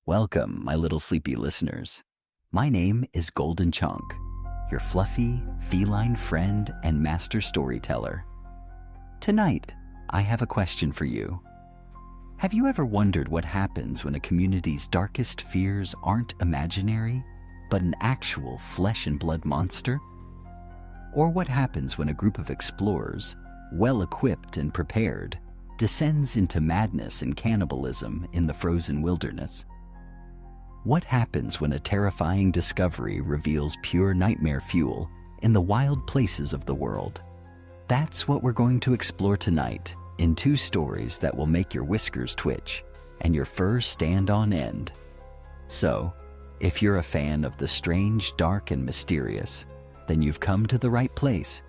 Welcome, my little sleepy listeners. My name is Golden Chonk, your fluffy, feline friend and master storyteller. Tonight, I have a question for you. Have you ever wondered what happens when a community's darkest fears aren't imaginary, but an actual flesh and blood monster? Or what happens when a group of explorers, well-equipped and prepared, descends into madness and cannibalism in the frozen wilderness? What happens when a terrifying discovery reveals pure nightmare fuel in the wild places of the world? That's what we're going to explore tonight in two stories that will make your whiskers twitch and your fur stand on end. So, if you're a fan of the strange, dark, and mysterious, then you've come to the right place.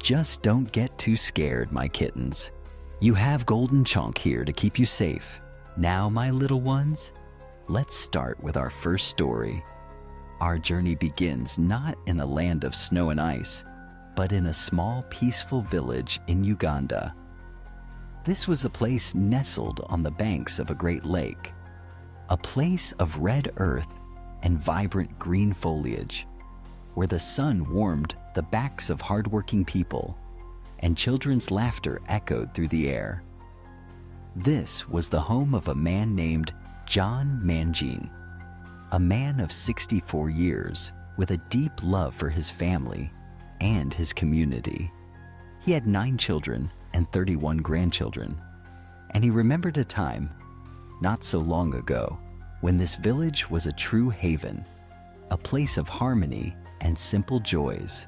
Just don't get too scared, my kittens. You have Golden Chonk here to keep you safe. Now, my little ones, let's start with our first story. Our journey begins not in a land of snow and ice, but in a small, peaceful village in Uganda. This was a place nestled on the banks of a great lake, a place of red earth and vibrant green foliage, where the sun warmed the backs of hardworking people and children's laughter echoed through the air. This was the home of a man named John Manjin, a man of 64 years with a deep love for his family and his community. He had 9 children and 31 grandchildren, and he remembered a time, not so long ago, when this village was a true haven, a place of harmony and simple joys,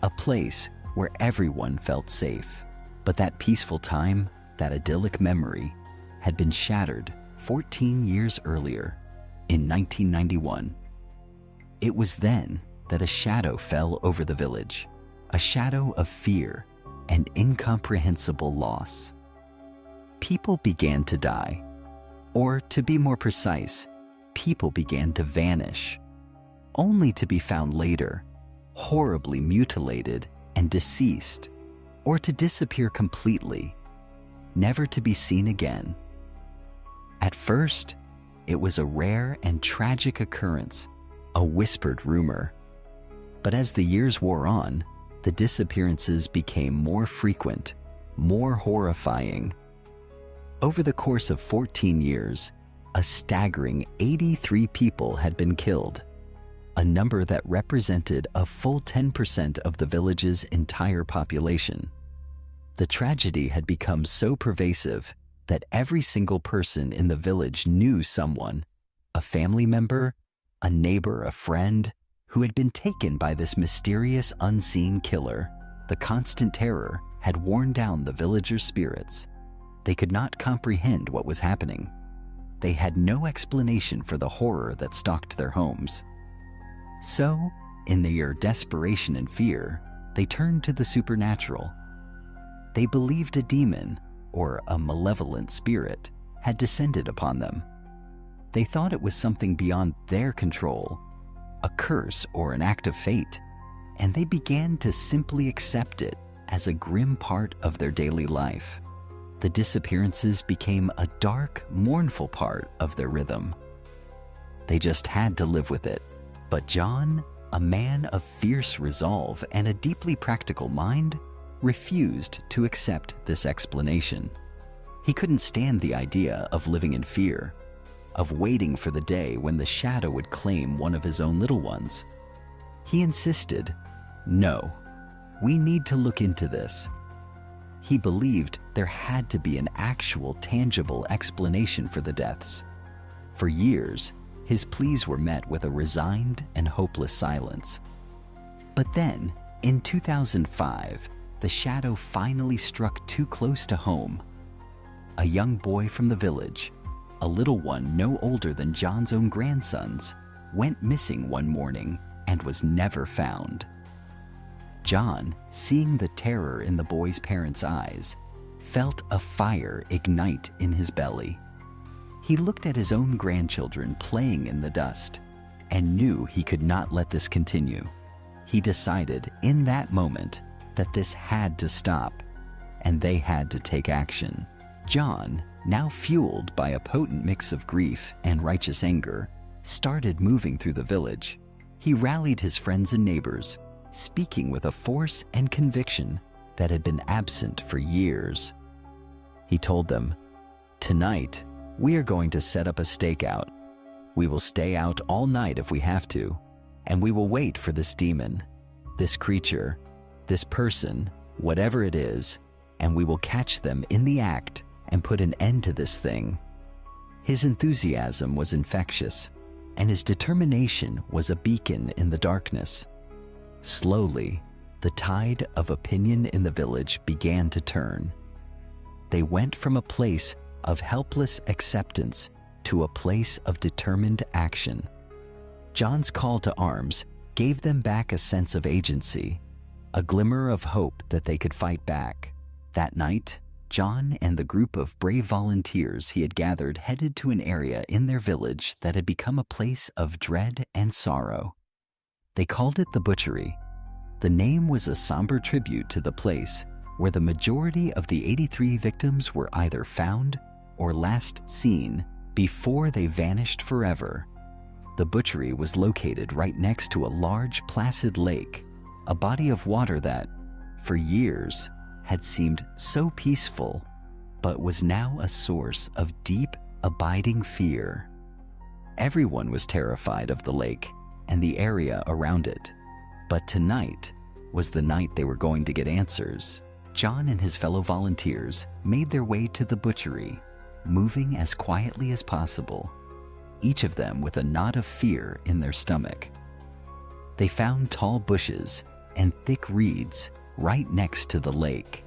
a place where everyone felt safe. But that peaceful time, that idyllic memory, had been shattered 14 years earlier, in 1991. It was then that a shadow fell over the village, a shadow of fear and incomprehensible loss. People began to die, or to be more precise, people began to vanish, only to be found later, horribly mutilated and deceased, or to disappear completely, never to be seen again. At first, it was a rare and tragic occurrence, a whispered rumor. But as the years wore on, the disappearances became more frequent, more horrifying. Over the course of 14 years, a staggering 83 people had been killed, a number that represented a full 10% of the village's entire population. The tragedy had become so pervasive that every single person in the village knew someone, a family member, a neighbor, a friend, who had been taken by this mysterious unseen killer. The constant terror had worn down the villagers' spirits. They could not comprehend what was happening. They had no explanation for the horror that stalked their homes. So, in their desperation and fear, they turned to the supernatural. They believed a demon, or a malevolent spirit, had descended upon them. They thought it was something beyond their control, a curse or an act of fate, and they began to simply accept it as a grim part of their daily life. The disappearances became a dark, mournful part of their rhythm. They just had to live with it. But John, a man of fierce resolve and a deeply practical mind, refused to accept this explanation. He couldn't stand the idea of living in fear, of waiting for the day when the shadow would claim one of his own little ones. He insisted, "No, we need to look into this." He believed there had to be an actual, tangible explanation for the deaths. For years, his pleas were met with a resigned and hopeless silence. But then, in 2005, the shadow finally struck too close to home. A young boy from the village, a little one no older than John's own grandsons, went missing one morning and was never found. John, seeing the terror in the boy's parents' eyes, felt a fire ignite in his belly. He looked at his own grandchildren playing in the dust and knew he could not let this continue. He decided in that moment that this had to stop, and they had to take action. John, now fueled by a potent mix of grief and righteous anger, started moving through the village. He rallied his friends and neighbors, speaking with a force and conviction that had been absent for years. He told them, "Tonight, we are going to set up a stakeout. We will stay out all night if we have to, and we will wait for this demon, this creature, this person, whatever it is, and we will catch them in the act and put an end to this thing." His enthusiasm was infectious, and his determination was a beacon in the darkness. Slowly, the tide of opinion in the village began to turn. They went from a place of helpless acceptance to a place of determined action. John's call to arms gave them back a sense of agency, a glimmer of hope that they could fight back. That night, John and the group of brave volunteers he had gathered headed to an area in their village that had become a place of dread and sorrow. They called it the Butchery. The name was a somber tribute to the place where the majority of the 83 victims were either found or last seen before they vanished forever. The butchery was located right next to a large placid lake, a body of water that, for years, had seemed so peaceful, but was now a source of deep, abiding fear. Everyone was terrified of the lake and the area around it, but tonight was the night they were going to get answers. John and his fellow volunteers made their way to the butchery, moving as quietly as possible, each of them with a knot of fear in their stomach. They found tall bushes and thick reeds right next to the lake,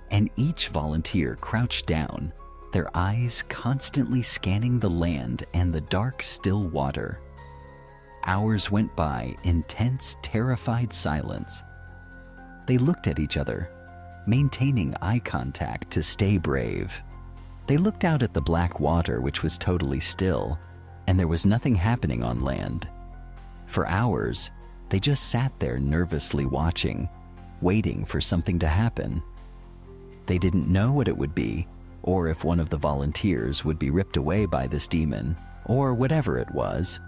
and each volunteer crouched down, their eyes constantly scanning the land and the dark, still water. Hours went by in tense, terrified silence. They looked at each other, maintaining eye contact to stay brave. They looked out at the black water, which was totally still, and there was nothing happening on land. For hours, they just sat there nervously watching, waiting for something to happen. They didn't know what it would be, or if one of the volunteers would be ripped away by this demon, or whatever it was.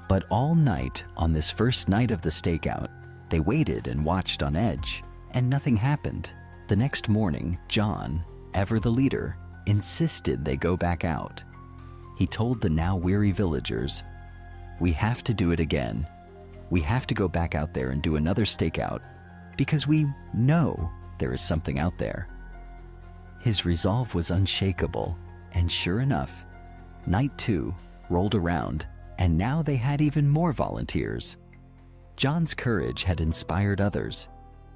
But all night, on this first night of the stakeout, they waited and watched on edge, and nothing happened. The next morning, John, ever the leader, insisted they go back out. He told the now weary villagers, "We have to do it again. We have to go back out there and do another stakeout, because we know there is something out there." His resolve was unshakable, and sure enough, night 2 rolled around, and now they had even more volunteers. John's courage had inspired others.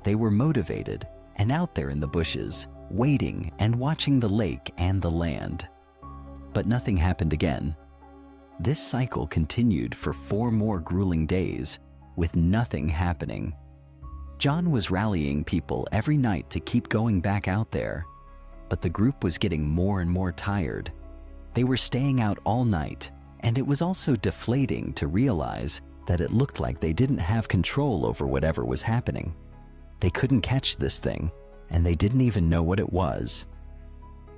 They were motivated and out there in the bushes, waiting and watching the lake and the land. But nothing happened again. This cycle continued for 4 more grueling days, with nothing happening. John was rallying people every night to keep going back out there, but the group was getting more and more tired. They were staying out all night, and it was also deflating to realize that it looked like they didn't have control over whatever was happening. They couldn't catch this thing, and they didn't even know what it was.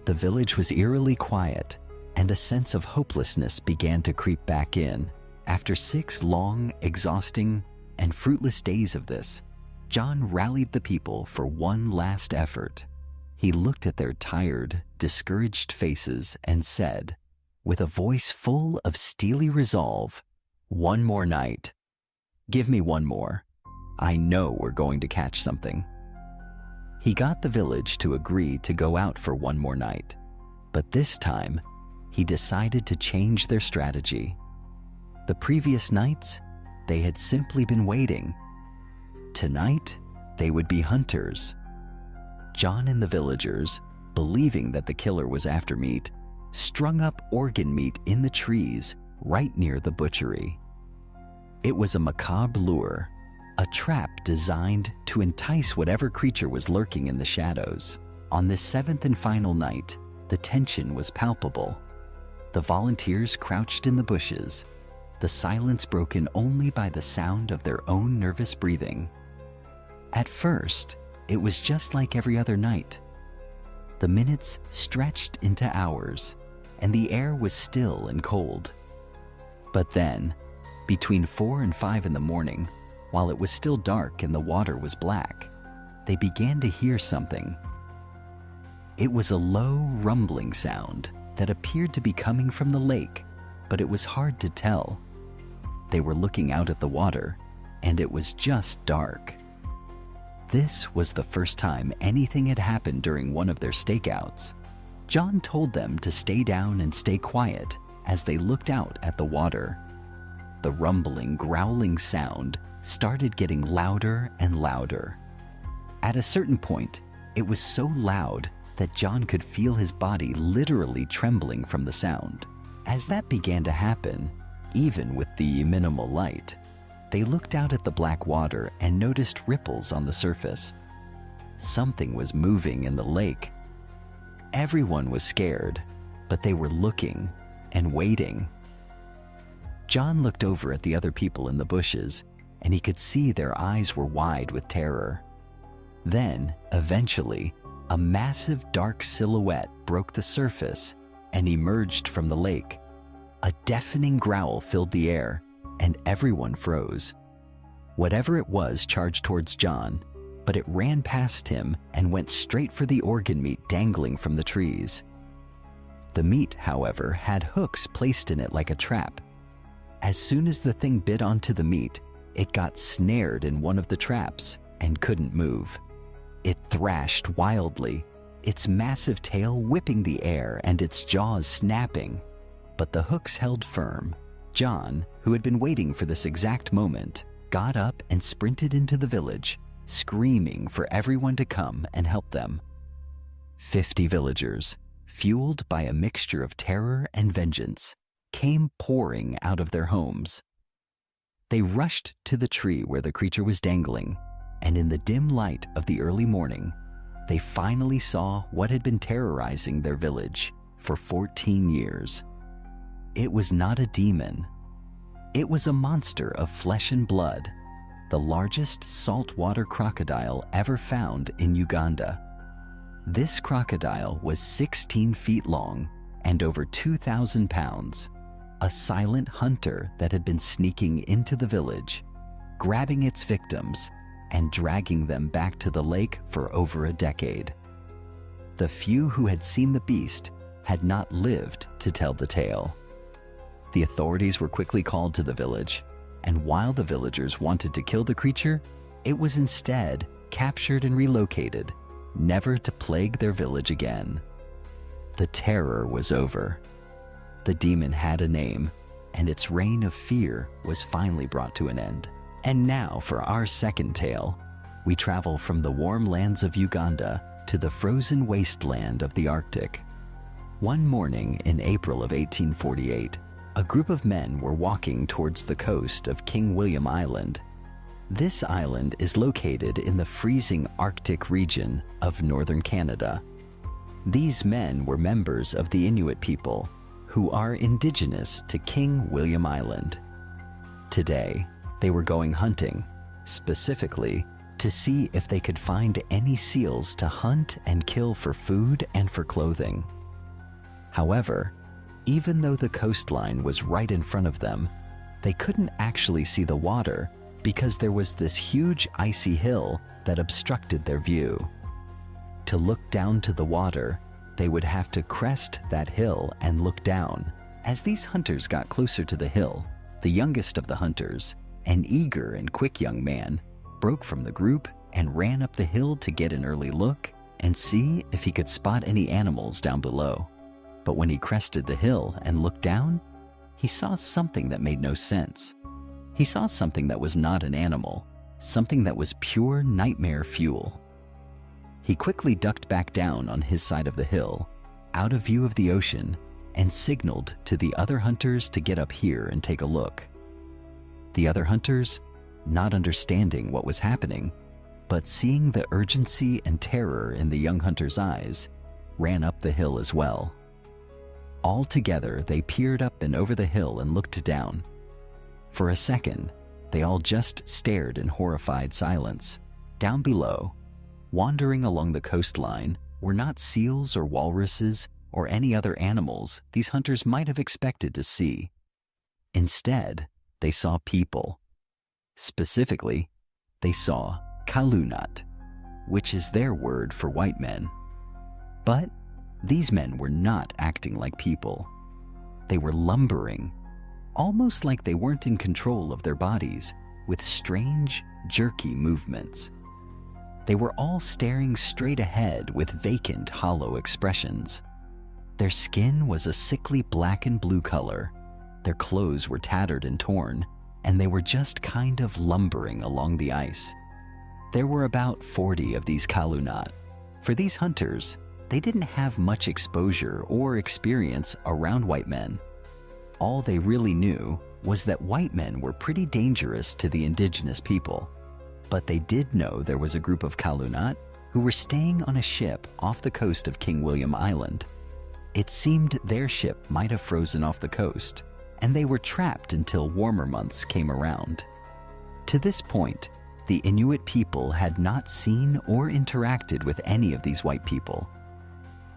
The village was eerily quiet, and a sense of hopelessness began to creep back in. After 6 long, exhausting, and fruitless days of this, John rallied the people for one last effort. He looked at their tired, discouraged faces and said, with a voice full of steely resolve, "One more night. Give me one more. I know we're going to catch something." He got the village to agree to go out for one more night, but this time, he decided to change their strategy. The previous nights, they had simply been waiting. Tonight, they would be hunters. John and the villagers, believing that the killer was after meat, strung up organ meat in the trees right near the butchery. It was a macabre lure, a trap designed to entice whatever creature was lurking in the shadows. On this 7th and final night, the tension was palpable. The volunteers crouched in the bushes, the silence broken only by the sound of their own nervous breathing. At first, it was just like every other night. The minutes stretched into hours, and the air was still and cold. But then, between 4 and 5 in the morning, while it was still dark and the water was black, they began to hear something. It was a low, rumbling sound that appeared to be coming from the lake, but it was hard to tell. They were looking out at the water, and it was just dark. This was the first time anything had happened during one of their stakeouts. John told them to stay down and stay quiet as they looked out at the water. The rumbling, growling sound started getting louder and louder. At a certain point, it was so loud that John could feel his body literally trembling from the sound. As that began to happen, even with the minimal light, they looked out at the black water and noticed ripples on the surface. Something was moving in the lake. Everyone was scared, but they were looking and waiting. John looked over at the other people in the bushes, and he could see their eyes were wide with terror. Then, eventually, a massive dark silhouette broke the surface and emerged from the lake. A deafening growl filled the air, and everyone froze. Whatever it was charged towards John, but it ran past him and went straight for the organ meat dangling from the trees. The meat, however, had hooks placed in it like a trap. As soon as the thing bit onto the meat, it got snared in one of the traps and couldn't move. It thrashed wildly, its massive tail whipping the air and its jaws snapping. But the hooks held firm. John, who had been waiting for this exact moment, got up and sprinted into the village, screaming for everyone to come and help them. 50 villagers, fueled by a mixture of terror and vengeance, came pouring out of their homes. They rushed to the tree where the creature was dangling, and in the dim light of the early morning, they finally saw what had been terrorizing their village for 14 years. It was not a demon. It was a monster of flesh and blood, the largest saltwater crocodile ever found in Uganda. This crocodile was 16 feet long and over 2,000 pounds, a silent hunter that had been sneaking into the village, grabbing its victims and dragging them back to the lake for over a decade. The few who had seen the beast had not lived to tell the tale. The authorities were quickly called to the village, and while the villagers wanted to kill the creature, it was instead captured and relocated, never to plague their village again. The terror was over. The demon had a name, and its reign of fear was finally brought to an end. And now for our second tale, we travel from the warm lands of Uganda to the frozen wasteland of the Arctic. One morning in April of 1848, a group of men were walking towards the coast of King William Island. This island is located in the freezing Arctic region of northern Canada. These men were members of the Inuit people, who are indigenous to King William Island. Today, they were going hunting, specifically to see if they could find any seals to hunt and kill for food and for clothing. However, even though the coastline was right in front of them, they couldn't actually see the water because there was this huge icy hill that obstructed their view. To look down to the water, they would have to crest that hill and look down. As these hunters got closer to the hill, the youngest of the hunters, an eager and quick young man, broke from the group and ran up the hill to get an early look and see if he could spot any animals down below. But when he crested the hill and looked down, he saw something that made no sense. He saw something that was not an animal, something that was pure nightmare fuel. He quickly ducked back down on his side of the hill, out of view of the ocean, and signaled to the other hunters to get up here and take a look. The other hunters, not understanding what was happening, but seeing the urgency and terror in the young hunter's eyes, ran up the hill as well. All together, they peered up and over the hill and looked down. For a second, they all just stared in horrified silence. Down below, wandering along the coastline, were not seals or walruses or any other animals these hunters might have expected to see. Instead, they saw people. Specifically, they saw Kalunat, which is their word for white men. But these men were not acting like people. They were lumbering, almost like they weren't in control of their bodies, with strange, jerky movements. They were all staring straight ahead with vacant, hollow expressions. Their skin was a sickly black and blue color. Their clothes were tattered and torn, and they were just kind of lumbering along the ice. There were about 40 of these Kalunat. For these hunters, they didn't have much exposure or experience around white men. All they really knew was that white men were pretty dangerous to the indigenous people. But they did know there was a group of Kalunat who were staying on a ship off the coast of King William Island. It seemed their ship might have frozen off the coast, and they were trapped until warmer months came around. To this point, the Inuit people had not seen or interacted with any of these white people.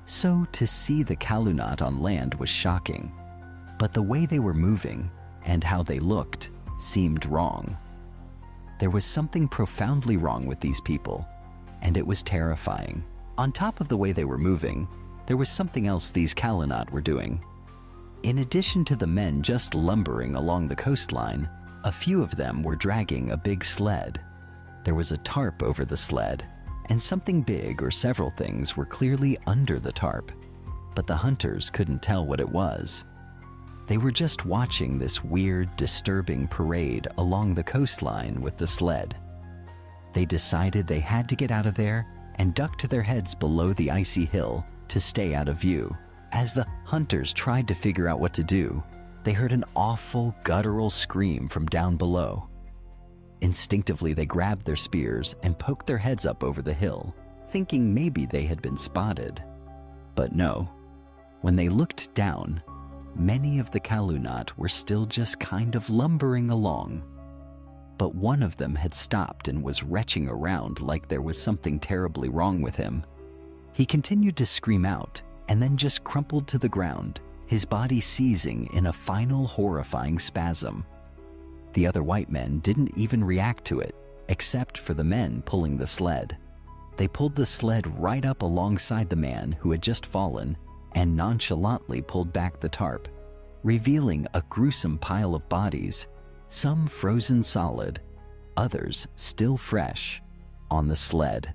So to see the Kalunat on land was shocking, but the way they were moving and how they looked seemed wrong. There was something profoundly wrong with these people, and it was terrifying. On top of the way they were moving, there was something else these Kalunat were doing. In addition to the men just lumbering along the coastline, a few of them were dragging a big sled. There was a tarp over the sled, and something big or several things were clearly under the tarp, but the hunters couldn't tell what it was. They were just watching this weird, disturbing parade along the coastline with the sled. They decided they had to get out of there and ducked their heads below the icy hill to stay out of view. As the hunters tried to figure out what to do, they heard an awful, guttural scream from down below. Instinctively, they grabbed their spears and poked their heads up over the hill, thinking maybe they had been spotted. But no. When they looked down, many of the Kalunat were still just kind of lumbering along. But one of them had stopped and was retching around like there was something terribly wrong with him. He continued to scream out and then just crumpled to the ground, his body seizing in a final horrifying spasm. The other white men didn't even react to it, except for the men pulling the sled. They pulled the sled right up alongside the man who had just fallen and nonchalantly pulled back the tarp, revealing a gruesome pile of bodies, some frozen solid, others still fresh, on the sled.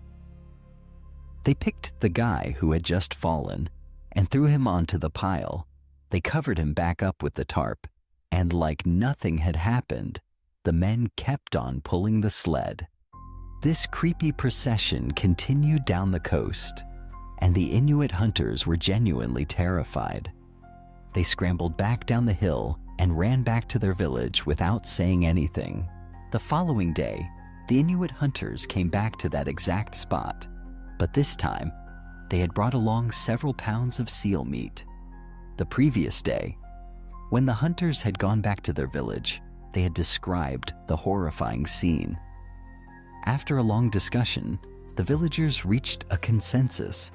They picked the guy who had just fallen and threw him onto the pile. They covered him back up with the tarp, and like nothing had happened, the men kept on pulling the sled. This creepy procession continued down the coast, and the Inuit hunters were genuinely terrified. They scrambled back down the hill and ran back to their village without saying anything. The following day, the Inuit hunters came back to that exact spot, but this time, they had brought along several pounds of seal meat. The previous day, when the hunters had gone back to their village, they had described the horrifying scene. After a long discussion, the villagers reached a consensus.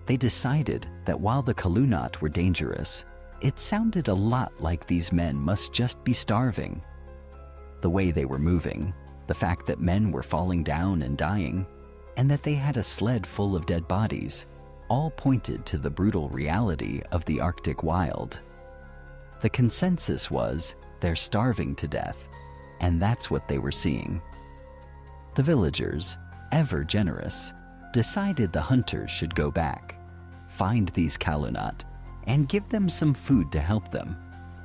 They decided that while the Kalunat were dangerous, it sounded a lot like these men must just be starving. The way they were moving, the fact that men were falling down and dying, and that they had a sled full of dead bodies, all pointed to the brutal reality of the Arctic wild. The consensus was they're starving to death, and that's what they were seeing. The villagers, ever generous, decided the hunters should go back, find these Kalunat, and give them some food to help them,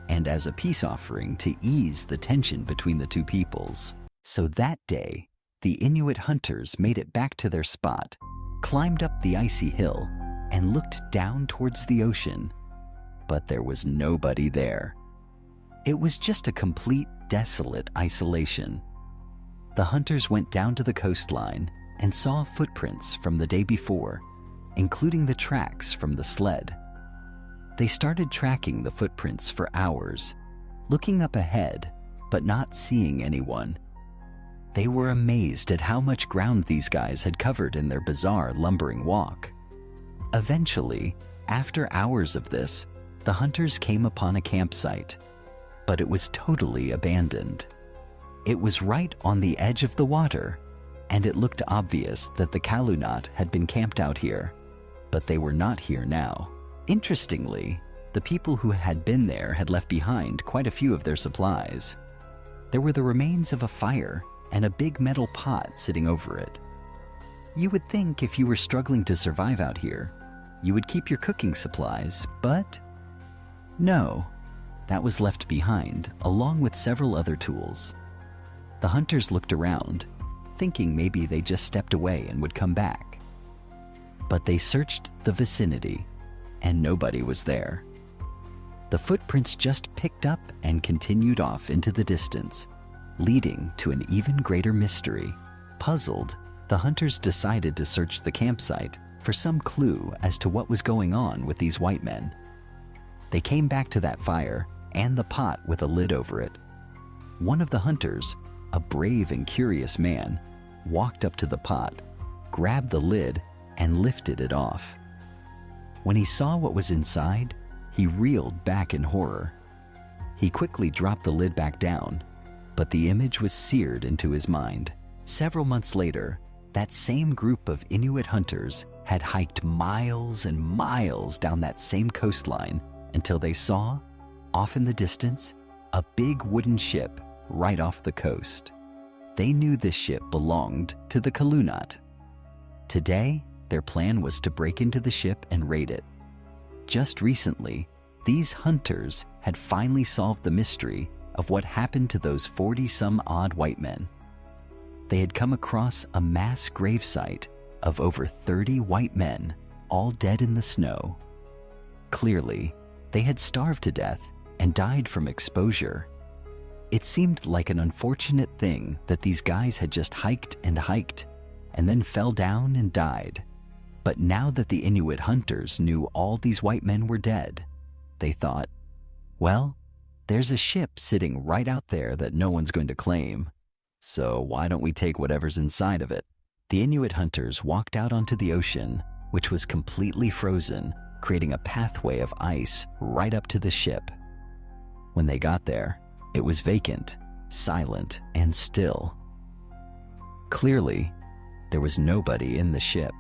and as a peace offering to ease the tension between the two peoples. So that day, the Inuit hunters made it back to their spot, climbed up the icy hill, and looked down towards the ocean. But there was nobody there. It was just a complete, desolate isolation. The hunters went down to the coastline and saw footprints from the day before, including the tracks from the sled. They started tracking the footprints for hours, looking up ahead, but not seeing anyone. They were amazed at how much ground these guys had covered in their bizarre lumbering walk. Eventually, After hours of this, the hunters came upon a campsite, but it was totally abandoned. It was right on the edge of the water, and it looked obvious that the Kalunat had been camped out here, but they were not here now. Interestingly, the people who had been there had left behind quite a few of their supplies. There were the remains of a fire and a big metal pot sitting over it. You would think if you were struggling to survive out here, you would keep your cooking supplies, but no, that was left behind along with several other tools. The hunters looked around, thinking maybe they just stepped away and would come back. But they searched the vicinity, and nobody was there. The footprints just picked up and continued off into the distance, leading to an even greater mystery. Puzzled, the hunters decided to search the campsite for some clue as to what was going on with these white men. They came back to that fire and the pot with a lid over it. One of the hunters, a brave and curious man, walked up to the pot, grabbed the lid, and lifted it off. When he saw what was inside, he reeled back in horror. He quickly dropped the lid back down, but the image was seared into his mind. Several months later, that same group of Inuit hunters had hiked miles and miles down that same coastline until they saw, off in the distance, a big wooden ship right off the coast. They knew this ship belonged to the Kalunat. Today, their plan was to break into the ship and raid it. Just recently, these hunters had finally solved the mystery of what happened to those 40-some-odd white men. They had come across a mass gravesite of over 30 white men, all dead in the snow. Clearly, they had starved to death and died from exposure. It seemed like an unfortunate thing that these guys had just hiked and then fell down and died. But now that the Inuit hunters knew all these white men were dead, they thought, well, there's a ship sitting right out there that no one's going to claim, so why don't we take whatever's inside of it? The Inuit hunters walked out onto the ocean, which was completely frozen, creating a pathway of ice right up to the ship. When they got there, it was vacant, silent, and still. Clearly, there was nobody in the ship.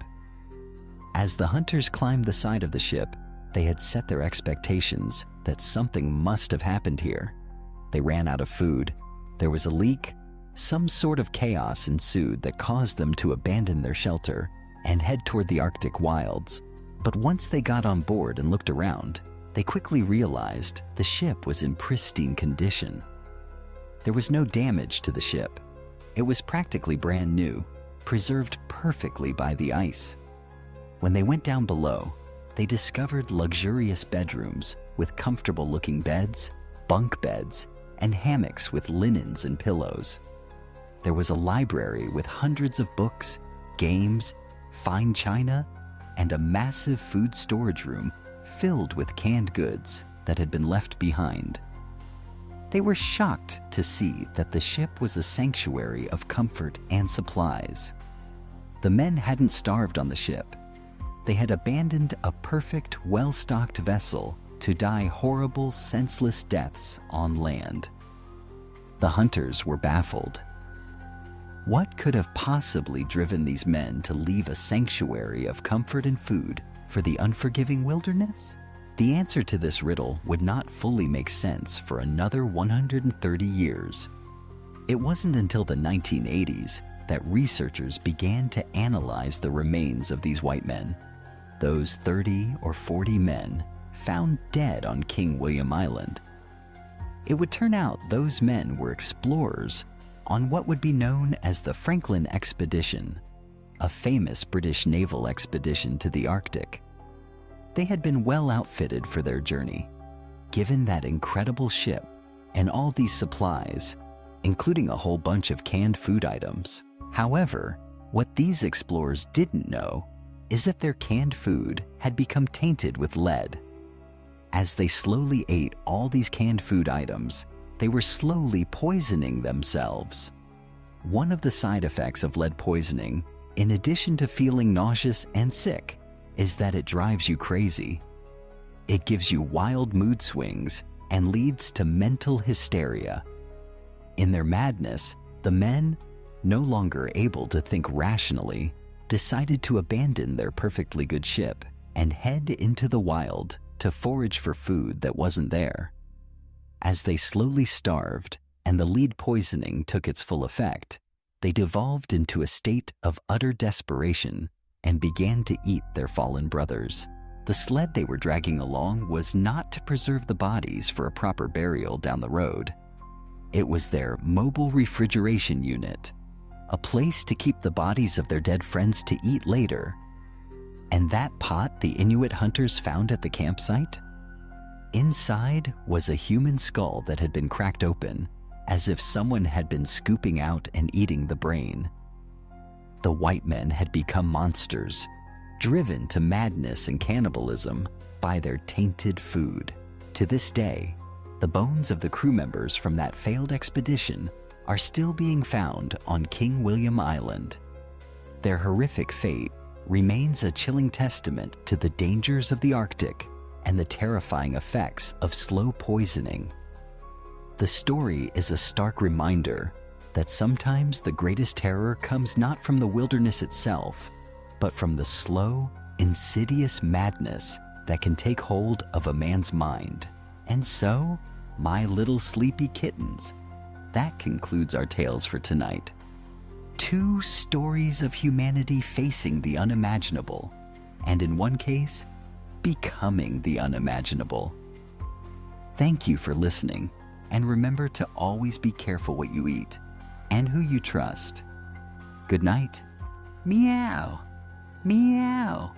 As the hunters climbed the side of the ship, they had set their expectations that something must have happened here. They ran out of food, there was a leak, some sort of chaos ensued that caused them to abandon their shelter and head toward the Arctic wilds. But once they got on board and looked around, they quickly realized the ship was in pristine condition. There was no damage to the ship. It was practically brand new, preserved perfectly by the ice. When they went down below, they discovered luxurious bedrooms with comfortable-looking beds, bunk beds, and hammocks with linens and pillows. There was a library with hundreds of books, games, fine china, and a massive food storage room filled with canned goods that had been left behind. They were shocked to see that the ship was a sanctuary of comfort and supplies. The men hadn't starved on the ship. They had abandoned a perfect, well-stocked vessel to die horrible, senseless deaths on land. The hunters were baffled. What could have possibly driven these men to leave a sanctuary of comfort and food for the unforgiving wilderness? The answer to this riddle would not fully make sense for another 130 years. It wasn't until the 1980s that researchers began to analyze the remains of these white men. Those 30 or 40 men found dead on King William Island. It would turn out those men were explorers on what would be known as the Franklin Expedition, a famous British naval expedition to the Arctic. They had been well outfitted for their journey, given that incredible ship and all these supplies, including a whole bunch of canned food items. However, what these explorers didn't know is that their canned food had become tainted with lead. As they slowly ate all these canned food items, they were slowly poisoning themselves. One of the side effects of lead poisoning, in addition to feeling nauseous and sick, is that it drives you crazy. It gives you wild mood swings and leads to mental hysteria. In their madness, the men, no longer able to think rationally, decided to abandon their perfectly good ship and head into the wild to forage for food that wasn't there. As they slowly starved and the lead poisoning took its full effect, they devolved into a state of utter desperation and began to eat their fallen brothers. The sled they were dragging along was not to preserve the bodies for a proper burial down the road. It was their mobile refrigeration unit, a place to keep the bodies of their dead friends to eat later. And that pot the Inuit hunters found at the campsite? Inside was a human skull that had been cracked open, as if someone had been scooping out and eating the brain. The white men had become monsters, driven to madness and cannibalism by their tainted food. To this day, the bones of the crew members from that failed expedition are still being found on King William Island. Their horrific fate remains a chilling testament to the dangers of the Arctic and the terrifying effects of slow poisoning. The story is a stark reminder that sometimes the greatest terror comes not from the wilderness itself, but from the slow, insidious madness that can take hold of a man's mind. And so, my little sleepy kittens, that concludes our tales for tonight. 2 stories of humanity facing the unimaginable, and in one case, becoming the unimaginable. Thank you for listening, and remember to always be careful what you eat and who you trust. Good night. Meow. Meow.